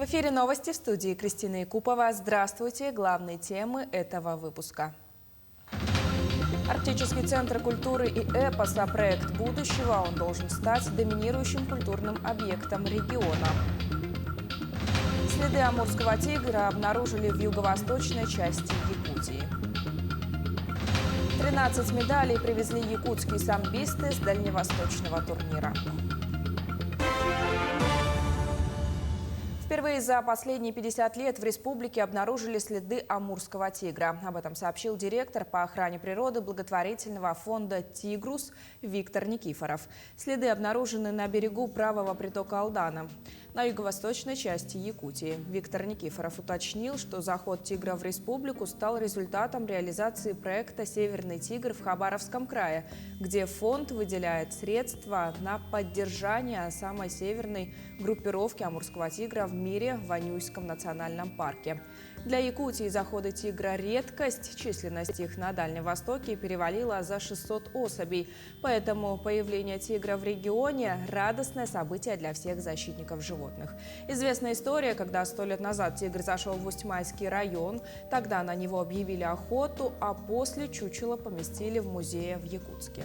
В эфире новости, в студии Кристина Якупова. Здравствуйте. Главные темы этого выпуска. Арктический центр культуры и эпоса – проект будущего. Он должен стать доминирующим культурным объектом региона. Следы амурского тигра обнаружили в юго-восточной части Якутии. 13 медалей привезли якутские самбисты с дальневосточного турнира. Впервые за последние 50 лет в республике обнаружили следы амурского тигра. Об этом сообщил директор по охране природы благотворительного фонда «Тигрус» Виктор Никифоров. Следы обнаружены на берегу правого притока Алдана, на юго-восточной части Якутии. Виктор Никифоров уточнил, что заход тигра в республику стал результатом реализации проекта «Северный тигр» в Хабаровском крае, где фонд выделяет средства на поддержание самой северной группировки амурского тигра в мире в Ванюйском национальном парке. Для Якутии заходы тигра – редкость. Численность их на Дальнем Востоке перевалила за 600 особей. Поэтому появление тигра в регионе – радостное событие для всех защитников животных. Известна история, когда 100 лет назад тигр зашел в Усть-Майский район. Тогда на него объявили охоту, а после чучело поместили в музее в Якутске.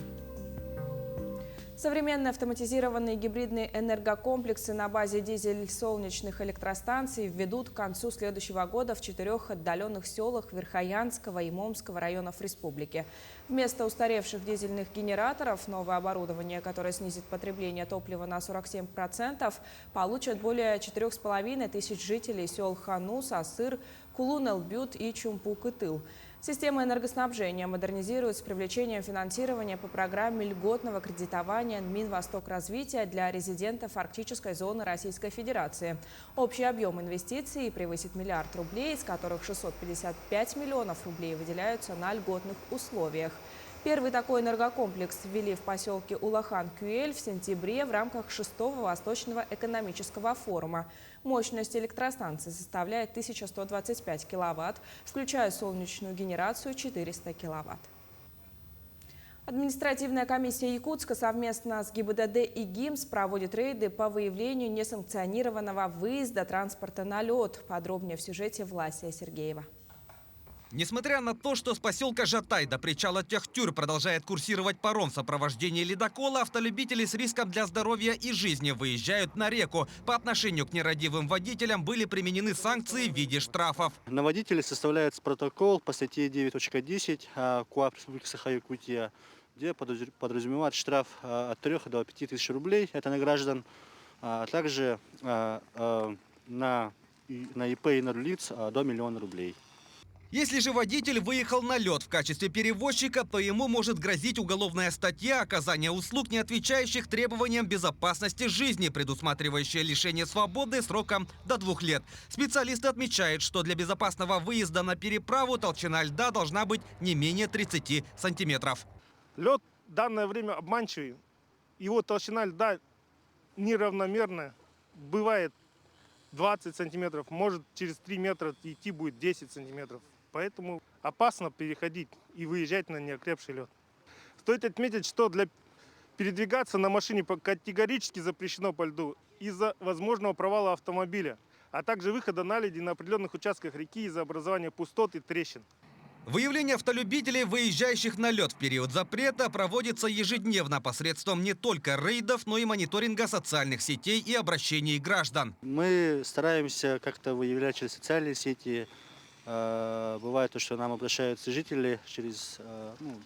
Современные автоматизированные гибридные энергокомплексы на базе дизель-солнечных электростанций введут к концу следующего года в 4 отдаленных селах Верхоянского и Момского районов республики. Вместо устаревших дизельных генераторов новое оборудование, которое снизит потребление топлива на 47%, получат более 4,5 тысяч жителей сел Ханус, Асыр, Кулун-Элбют и Чумпук-Итыл. Система энергоснабжения модернизирует с привлечением финансирования по программе льготного кредитования Минвостокразвития для резидентов арктической зоны Российской Федерации. Общий объем инвестиций превысит миллиард рублей, из которых 655 миллионов рублей выделяются на льготных условиях. Первый такой энергокомплекс ввели в поселке Улахан-Кюэль в сентябре в рамках 6-го Восточного экономического форума. Мощность электростанции составляет 1125 киловатт, включая солнечную генерацию 400 киловатт. Административная комиссия Якутска совместно с ГИБДД и ГИМС проводит рейды по выявлению несанкционированного выезда транспорта на лед. Подробнее в сюжете Власия Сергеева. Несмотря на то, что с поселка Жатай до причала Тяхтюр продолжает курсировать паром в сопровождении ледокола, автолюбители с риском для здоровья и жизни выезжают на реку. По отношению к нерадивым водителям были применены санкции в виде штрафов. На водителей составляется протокол по статье 9.10 КУАП Республики Саха-Якутия, где подразумевает штраф от 3 до 5 тысяч рублей, это на граждан, а также на ИП и на лиц до 1 миллиона рублей. Если же водитель выехал на лед в качестве перевозчика, то ему может грозить уголовная статья оказания услуг, не отвечающих требованиям безопасности жизни, предусматривающая лишение свободы сроком до 2 лет. Специалисты отмечают, что для безопасного выезда на переправу толщина льда должна быть не менее 30 сантиметров. Лед в данное время обманчивый. Его толщина льда неравномерная. Бывает 20 сантиметров, может через 3 метра идти будет 10 сантиметров. Поэтому опасно переходить и выезжать на неокрепший лед. Стоит отметить, что для передвигаться на машине категорически запрещено по льду из-за возможного провала автомобиля, а также выхода наледи на определенных участках реки из-за образования пустот и трещин. Выявление автолюбителей, выезжающих на лед в период запрета, проводится ежедневно посредством не только рейдов, но и мониторинга социальных сетей и обращений граждан. Мы стараемся как-то выявлять через социальные сети. Бывает то, что нам обращаются жители через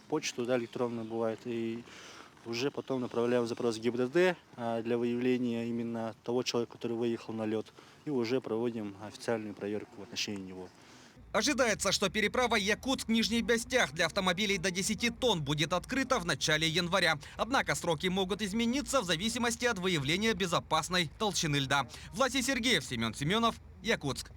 почту, да, электронную бывает, и уже потом направляем запрос в ГИБДД для выявления именно того человека, который выехал на лед, и уже проводим официальную проверку в отношении него. Ожидается, что переправа Якутск-Нижний Бестях для автомобилей до 10 тонн будет открыта в начале января. Однако сроки могут измениться в зависимости от выявления безопасной толщины льда. Власий Сергеев, Семен Семенов, Якутск.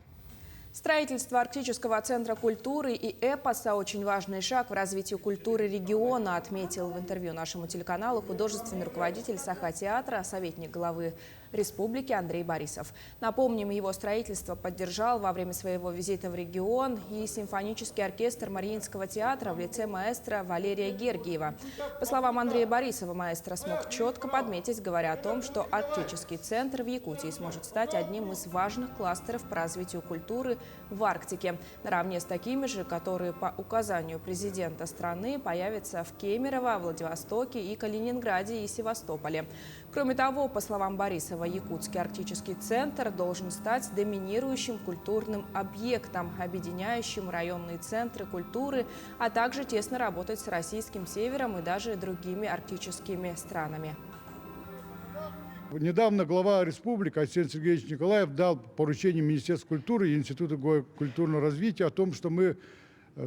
Строительство арктического центра культуры и эпоса – очень важный шаг в развитии культуры региона, отметил в интервью нашему телеканалу художественный руководитель Саха-театра, советник главы республики Андрей Борисов. Напомним, его строительство поддержал во время своего визита в регион и симфонический оркестр Мариинского театра в лице маэстро Валерия Гергиева. По словам Андрея Борисова, маэстро смог четко подметить, говоря о том, что арктический центр в Якутии сможет стать одним из важных кластеров по развитию культуры в Арктике, наравне с такими же, которые по указанию президента страны появятся в Кемерово, Владивостоке и Калининграде и Севастополе. Кроме того, по словам Борисова, Якутский арктический центр должен стать доминирующим культурным объектом, объединяющим районные центры культуры, а также тесно работать с Российским Севером и даже другими арктическими странами. Недавно глава республики Арсений Сергеевич Николаев дал поручение Министерству культуры и Институту культурного развития о том, что мы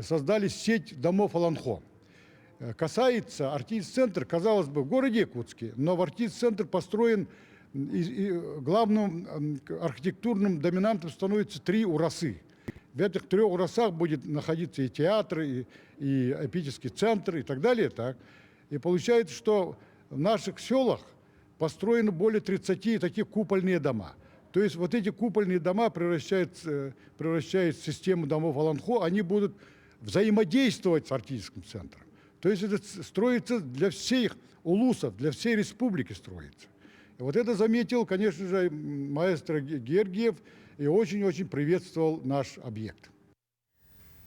создали сеть домов Аланхо. Касается арктический-центр, казалось бы, в городе Якутске, но в арктический-центр построен, и главным архитектурным доминантом становится 3 урасы. В этих 3 урасах будет находиться и театр, и эпический центр, и так далее. Так. И получается, что в наших селах построено более 30 таких купольные дома. То есть вот эти купольные дома превращают в систему домов Аланхо, они будут взаимодействовать с арктическим центром. То есть это строится для всех улусов, для всей республики строится. И вот это заметил, конечно же, маэстро Гергиев и очень-очень приветствовал наш объект.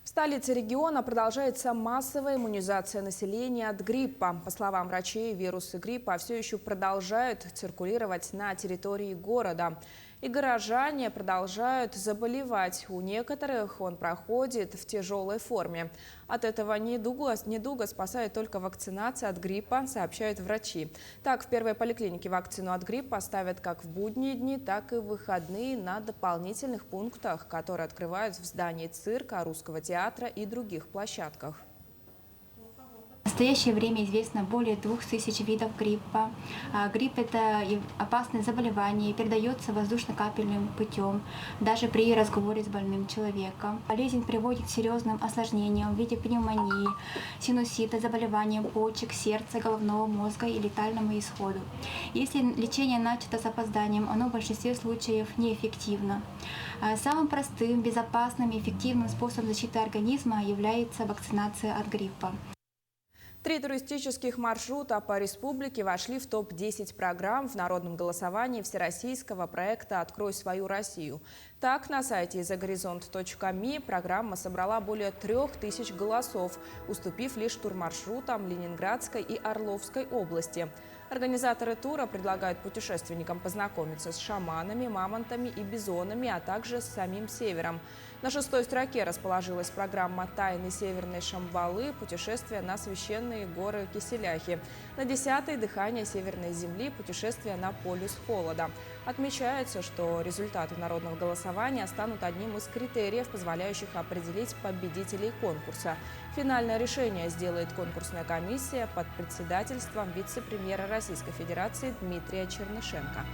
В столице региона продолжается массовая иммунизация населения от гриппа. По словам врачей, вирусы гриппа все еще продолжают циркулировать на территории города. И горожане продолжают заболевать. У некоторых он проходит в тяжелой форме. От этого недуга спасает только вакцинация от гриппа, сообщают врачи. Так, в первой поликлинике вакцину от гриппа ставят как в будние дни, так и в выходные на дополнительных пунктах, которые открывают в здании цирка, Русского театра и других площадках. В настоящее время известно более 2000 видов гриппа. Грипп – это опасное заболевание, передается воздушно-капельным путем, даже при разговоре с больным человеком. Болезнь приводит к серьезным осложнениям в виде пневмонии, синусита, заболеваниям почек, сердца, головного мозга и летальному исходу. Если лечение начато с опозданием, оно в большинстве случаев неэффективно. Самым простым, безопасным и эффективным способом защиты организма является вакцинация от гриппа. 3 туристических маршрута по республике вошли в топ-10 программ в народном голосовании всероссийского проекта «Открой свою Россию». Так, на сайте загоризонт.ми программа собрала более 3000 голосов, уступив лишь турмаршрутам Ленинградской и Орловской области. Организаторы тура предлагают путешественникам познакомиться с шаманами, мамонтами и бизонами, а также с самим севером. На 6-й строке расположилась программа «Тайны Северной Шамбалы. Путешествие на священные горы Киселяхи». На 10-й «Дыхание Северной Земли. Путешествие на полюс холода». Отмечается, что результаты народного голосования станут одним из критериев, позволяющих определить победителей конкурса. Финальное решение сделает конкурсная комиссия под председательством вице-премьера Российской Федерации Дмитрия Чернышенко.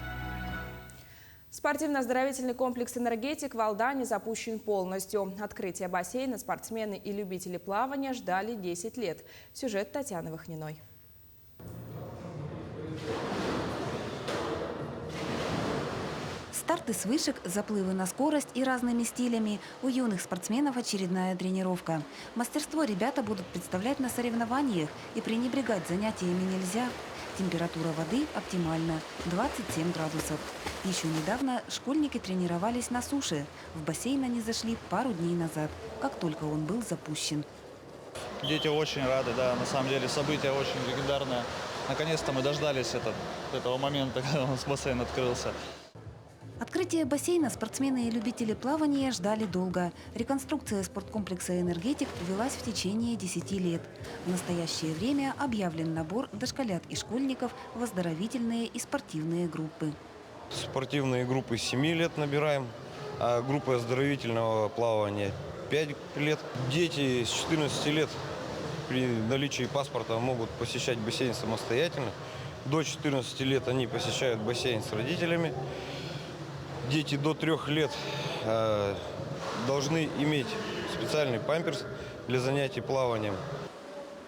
Спортивно-оздоровительный комплекс «Энергетик» в Алдане запущен полностью. Открытие бассейна спортсмены и любители плавания ждали 10 лет. Сюжет Татьяны Вахниной. Старты с вышек, заплывы на скорость и разными стилями. У юных спортсменов очередная тренировка. Мастерство ребята будут представлять на соревнованиях, и пренебрегать занятиями нельзя. Температура воды оптимальна – 27 градусов. Еще недавно школьники тренировались на суше. В бассейн они зашли пару дней назад, как только он был запущен. Дети очень рады, да, на самом деле событие очень легендарное. Наконец-то мы дождались этого момента, когда у нас бассейн открылся. Открытие бассейна спортсмены и любители плавания ждали долго. Реконструкция спорткомплекса «Энергетик» велась в течение 10 лет. В настоящее время объявлен набор дошколят и школьников в оздоровительные и спортивные группы. Спортивные группы с 7 лет набираем, а группы оздоровительного плавания 5 лет. Дети с 14 лет при наличии паспорта могут посещать бассейн самостоятельно. До 14 лет они посещают бассейн с родителями. Дети до 3 лет должны иметь специальный памперс для занятий плаванием.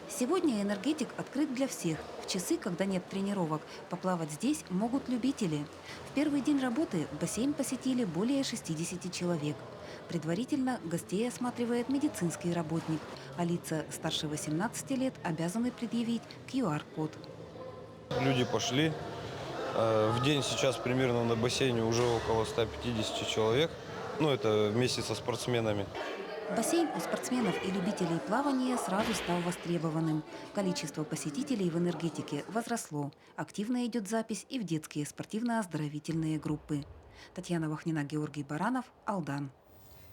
Сегодня энергетик открыт для всех. В часы, когда нет тренировок, поплавать здесь могут любители. В первый день работы бассейн посетили более 60 человек. Предварительно гостей осматривает медицинский работник, а лица старше 18 лет обязаны предъявить QR-код. Люди пошли. В день сейчас примерно на бассейне уже около 150 человек. Ну, это вместе со спортсменами. Бассейн у спортсменов и любителей плавания сразу стал востребованным. Количество посетителей в энергетике возросло. Активно идет запись и в детские спортивно-оздоровительные группы. Татьяна Вахнина, Георгий Баранов, Алдан.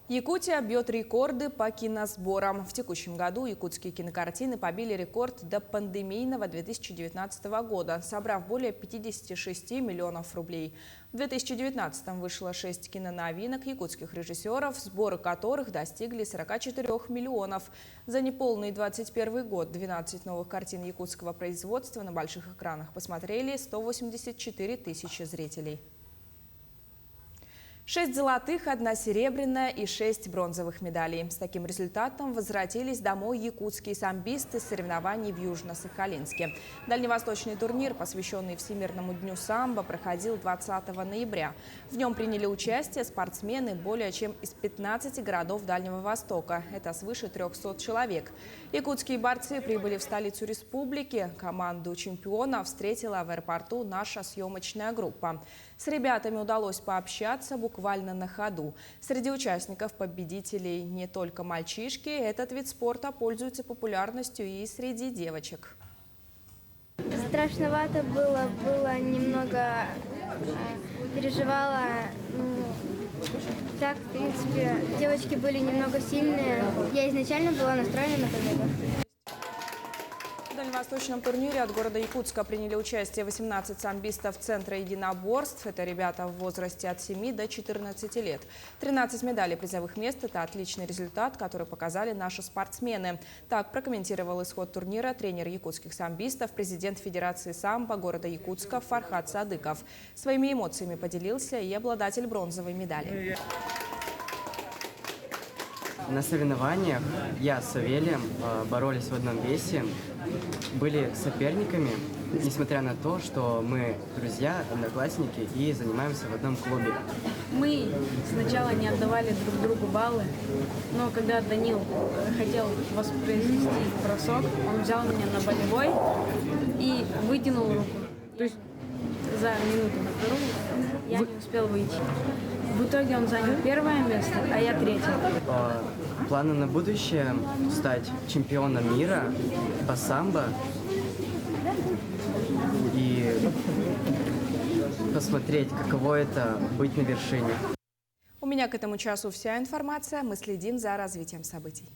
Якутия бьет рекорды по киносборам. В текущем году якутские кинокартины побили рекорд до пандемийного 2019 года, собрав более 56 миллионов рублей. В 2019-м вышло 6 киноновинок якутских режиссеров, сборы которых достигли 44 миллионов. За неполный 21 год 12 новых картин якутского производства на больших экранах посмотрели 184 тысячи зрителей. 6 золотых, 1 серебряная и 6 бронзовых медалей. С таким результатом возвратились домой якутские самбисты с соревнований в Южно-Сахалинске. Дальневосточный турнир, посвященный Всемирному дню самбо, проходил 20 ноября. В нем приняли участие спортсмены более чем из 15 городов Дальнего Востока. Это свыше 300 человек. Якутские борцы прибыли в столицу республики. Команду чемпиона встретила в аэропорту наша съемочная группа. С ребятами удалось пообщаться буквально на ходу. Среди участников-победителей не только мальчишки. Этот вид спорта пользуется популярностью и среди девочек. Страшновато было немного, переживала. Так, в принципе, девочки были немного сильные. Я изначально была настроена на победу. В дальневосточном турнире от города Якутска приняли участие 18 самбистов Центра единоборств. Это ребята в возрасте от 7 до 14 лет. 13 медалей призовых мест – это отличный результат, который показали наши спортсмены. Так прокомментировал исход турнира тренер якутских самбистов, президент Федерации самбо города Якутска Фархат Садыков. Своими эмоциями поделился и обладатель бронзовой медали. На соревнованиях я с Савелием боролись в одном весе, были соперниками, несмотря на то, что мы друзья, одноклассники и занимаемся в одном клубе. Мы сначала не отдавали друг другу баллы, но когда Данил хотел воспроизвести бросок, он взял меня на болевой и вытянул руку. То есть за минуту на вторую я не успел выйти. В итоге он занял первое место, а я третье. Планы на будущее – стать чемпионом мира по самбо и посмотреть, каково это быть на вершине. У меня к этому часу вся информация. Мы следим за развитием событий.